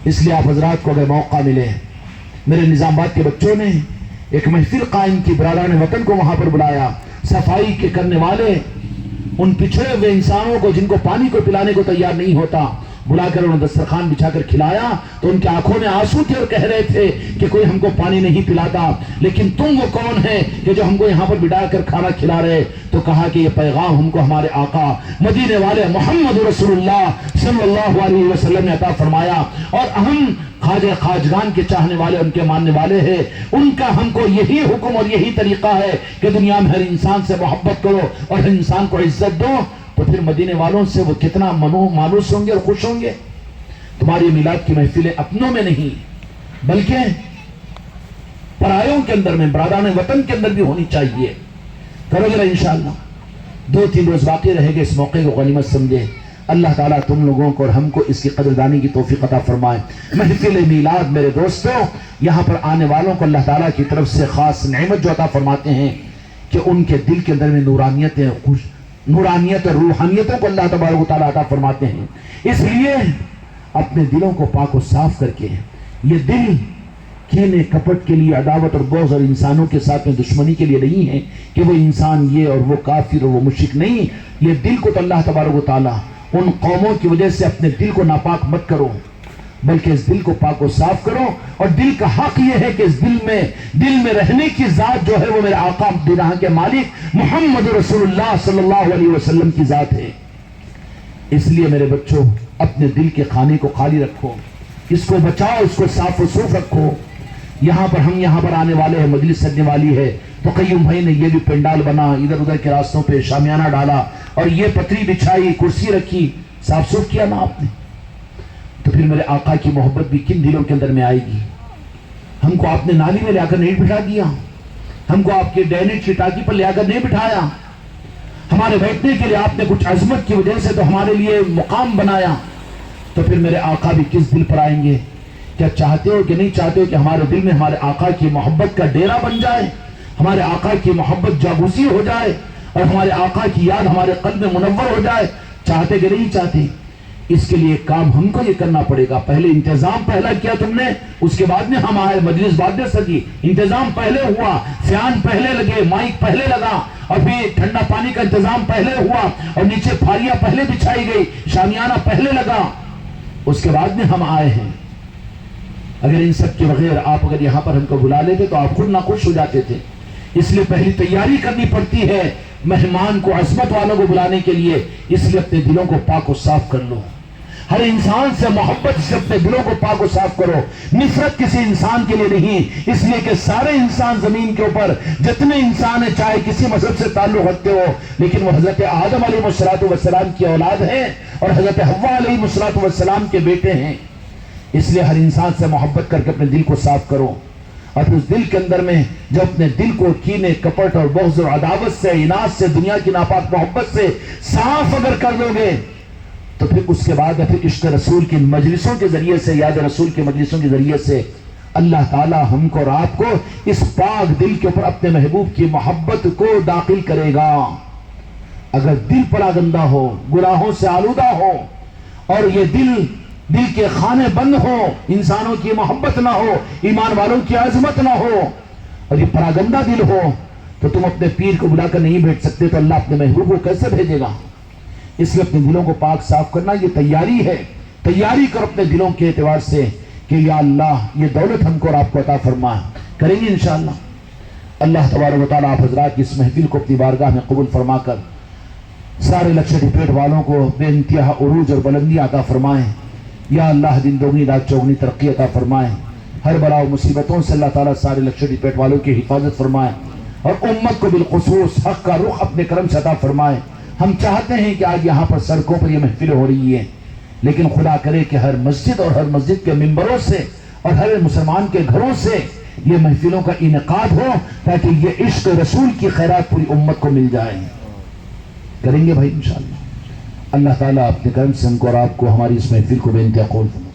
اس لیے آپ حضرات کو اگر موقع ملے، میرے نظام آباد کے بچوں نے ایک محفل قائم کی، برادران وطن کو وہاں پر بلایا. صفائی کے کرنے والے ان پچھڑے ہوئے انسانوں کو جن کو پانی کو پلانے کو تیار نہیں ہوتا، بلا کر انہوں نے دسترخوان بچھا کر کھلایا. تو ان کی آنکھوں میں آنسو تھے اور کہہ رہے تھے کہ کوئی ہم کو پانی نہیں پلاتا، لیکن تم وہ کون ہے کہ جو ہم کو یہاں پر بٹھا کر کھانا کھلا رہے؟ تو کہا کہ یہ پیغام ہم کو ہمارے آقا مدینے والے محمد رسول اللہ صلی اللہ علیہ وسلم نے عطا فرمایا. اور ہم خواجہ خواجگان کے چاہنے والے، ان کے ماننے والے ہیں. ان کا ہم کو یہی حکم اور یہی طریقہ ہے کہ دنیا میں ہر انسان سے محبت کرو اور ہر انسان کو عزت دو. تو پھر مدینے والوں سے وہ کتنا مانوس ہوں گے اور خوش ہوں گے. تمہاری میلاد کی محفلیں اپنوں میں نہیں بلکہ پرایوں کے اندر میں، برادران وطن کے اندر بھی ہونی چاہیے. کرو گے انشاءاللہ. 2-3 روز باقی رہے گے، اس موقع کو غنیمت سمجھے. اللہ تعالیٰ تم لوگوں کو اور ہم کو اس کی قدردانی کی توفیق عطا فرمائے. محفل میلاد میرے دوستوں، یہاں پر آنے والوں کو اللہ تعالیٰ کی طرف سے خاص نعمت جو عطا فرماتے ہیں کہ ان کے دل کے اندر میں نورانیت اور روحانیتوں کو اللہ تبارک و تعالیٰ عطا فرماتے ہیں. اس لیے اپنے دلوں کو پاک و صاف کر کے، یہ دل کھینے کپٹ کے لیے، عداوت اور بغض اور انسانوں کے ساتھ میں دشمنی کے لیے نہیں ہے کہ وہ انسان یہ اور وہ کافر اور وہ مشرک نہیں. یہ دل کو تو اللہ تبارک و تعالیٰ ان قوموں کی وجہ سے اپنے دل کو ناپاک مت کرو. بلکہ اس دل کو پاک و صاف کرو. اور دل کا حق یہ ہے کہ اس دل میں رہنے کی ذات جو ہے وہ میرے آقا دنیا کے مالک محمد رسول اللہ صلی اللہ علیہ وسلم کی ذات ہے. اس لیے میرے بچوں اپنے دل کے خانے کو خالی رکھو، اس کو بچاؤ، اس کو صاف و صوف رکھو. یہاں پر آنے والے ہیں، مجلس سجنے والی ہے، تو قیوم بھائی نے یہ بھی پنڈال بنا، ادھر ادھر کے راستوں پہ شامیانہ ڈالا اور یہ پتری بچھائی، کرسی رکھی، صاف صوف کیا نا آپ نے. تو پھر میرے آقا کی محبت بھی کن دلوں کے اندر میں آئے گی. ہم کو آپ نے نالی میں لے کر نہیں بٹھا دیا، ہم کو آپ کے ڈینٹ کی ٹاکی پر لے کر نہیں بٹھایا، ہمارے بیٹھنے کے لیے آپ نے کچھ عظمت کی وجہ سے تو ہمارے لیے مقام بنایا. تو پھر میرے آقا بھی کس دل پر آئیں گے؟ کیا چاہتے ہو کہ نہیں چاہتے ہو کہ ہمارے دل میں ہمارے آقا کی محبت کا ڈیرا بن جائے، ہمارے آقا کی محبت جاگوسی ہو جائے اور ہمارے آقا کی یاد ہمارے قلب میں منور ہو جائے؟ چاہتے کہ نہیں چاہتے؟ اس کے لیے کام ہم کو یہ کرنا پڑے گا. پہلے انتظام پہلا کیا تم نے، اس کے بعد میں ہم آئے، مجلس بعد میں سجی. انتظام پہلے ہوا، فیان پہلے لگے، مائک پہلے لگا، اور پھر ٹھنڈا پانی کا انتظام پہلے ہوا، اور نیچے پھالیاں پہلے بچھائی گئی، شامیانہ پہلے لگا، اس کے بعد میں ہم آئے ہیں. اگر ان سب کے بغیر آپ اگر یہاں پر ہم کو بلا لیتے تو آپ خود ناخوش ہو جاتے تھے. اس لیے پہلی تیاری کرنی پڑتی ہے مہمان کو، عظمت والوں کو بلانے کے لیے. اس لیے اپنے دلوں کو پاک و صاف کر لو، ہر انسان سے محبت سے اپنے دلوں کو پاک و صاف کرو. نفرت کسی انسان کے لیے نہیں، اس لیے کہ سارے انسان زمین کے اوپر جتنے انسان ہیں، چاہے کسی مذہب سے تعلق رکھتے ہو، لیکن وہ حضرت آدم علیہ السلام کی اولاد ہیں اور حضرت حوا علیہ السلام کے بیٹے ہیں. اس لیے ہر انسان سے محبت کر کے اپنے دل کو صاف کرو. اور اس دل کے اندر میں جب اپنے دل کو کینے، کپٹ اور بغض اور عداوت سے، عناد سے، دنیا کی ناپاک محبت سے صاف اگر کر دو گے تو پھر اس کے بعد پھر عشق رسول کی مجلسوں کے ذریعے سے، یاد رسول کی مجلسوں کے ذریعے سے اللہ تعالی ہم کو اور آپ کو اس پاک دل کے اوپر اپنے محبوب کی محبت کو داخل کرے گا. اگر دل پراگندہ ہو، گناہوں سے آلودہ ہو، اور یہ دل کے خانے بند ہو، انسانوں کی محبت نہ ہو، ایمان والوں کی عظمت نہ ہو، اور یہ پراگندہ دل ہو، تو تم اپنے پیر کو بلا کر نہیں بیٹھ سکتے، تو اللہ اپنے محبوب کو کیسے بھیجے گا؟ اس لیے اپنے دلوں کو پاک صاف کرنا یہ تیاری ہے. تیاری کر اپنے دلوں کے اعتبار سے کہ یا اللہ یہ دولت ہم کو اور آپ کو عطا فرما. کریں گے انشاءاللہ. اللہ تبارک و تعالیٰ آپ حضرات کی اس محفل کو اپنی بارگاہ میں قبول فرما کر سارے لچھڑی پیٹ والوں کو بے انتہا عروج اور بلندی عطا فرمائیں. یا اللہ دن دوگنی رات چوگنی ترقی عطا فرمائیں. ہر بلا و مصیبتوں سے اللہ تعالیٰ سارے لچھڑی پیٹ والوں کی حفاظت فرمائیں اور امت کو بالخصوص حق کا رخ اپنے کرم سے عطا فرمائیں. ہم چاہتے ہیں کہ آج یہاں پر سڑکوں پر یہ محفلیں ہو رہی ہیں، لیکن خدا کرے کہ ہر مسجد اور ہر مسجد کے ممبروں سے اور ہر مسلمان کے گھروں سے یہ محفلوں کا انعقاد ہو، تاکہ یہ عشق رسول کی خیرات پوری امت کو مل جائے. کریں گے بھائی انشاءاللہ. اللہ تعالیٰ اپنے کرم سے ہم کو اور آپ کو ہماری اس محفل کو بے انتہا قبول فرمائے.